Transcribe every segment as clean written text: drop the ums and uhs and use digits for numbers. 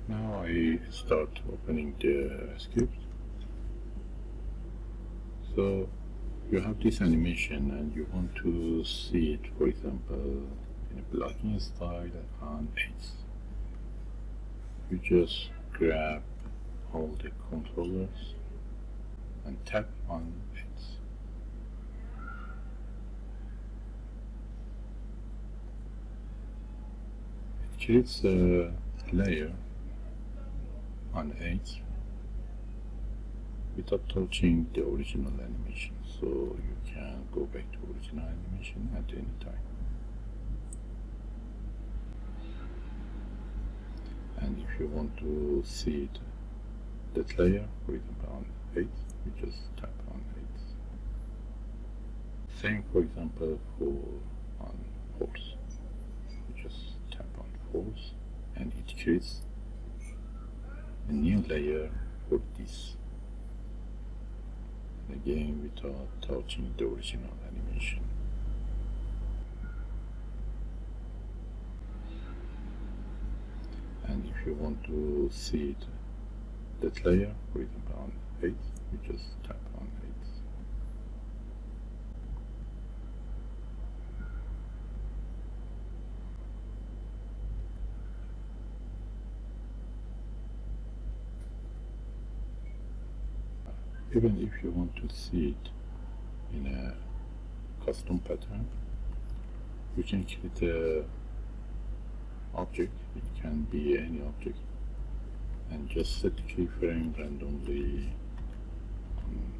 Now I start opening the script. So you have this animation and you want to see it, for example, in a blocking style on 8. You just grab all the controllers and tap on 8. It creates a layer on 8 without touching the original animation, so you can go back to original animation at any time. And if you want to see it, that layer, for example on 8, you just tap on 8. Same, for example, for on horse. You just tap on horse and it creates a new layer for this. Again, without touching the original animation. And if you want to see it, that layer, for example on 8, you just tap on 8. Even if you want to see it in a custom pattern, you can create a object. It can be any object, and just set the keyframe randomly on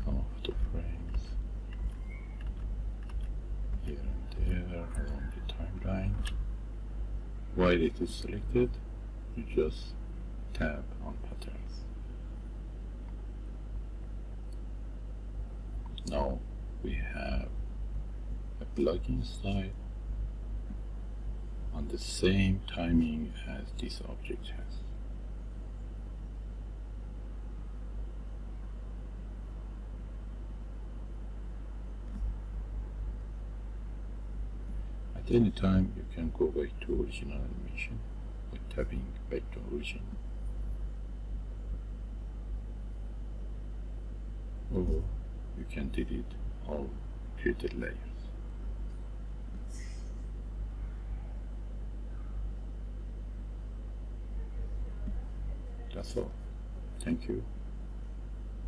some of the frames here and there along the timeline. While it is selected, you just tap on patterns. Now we have a blocking style on the same timing as this object has. At any time you can go back to original animation by tapping back to origin, or you can delete all created layers. That's all. Thank you.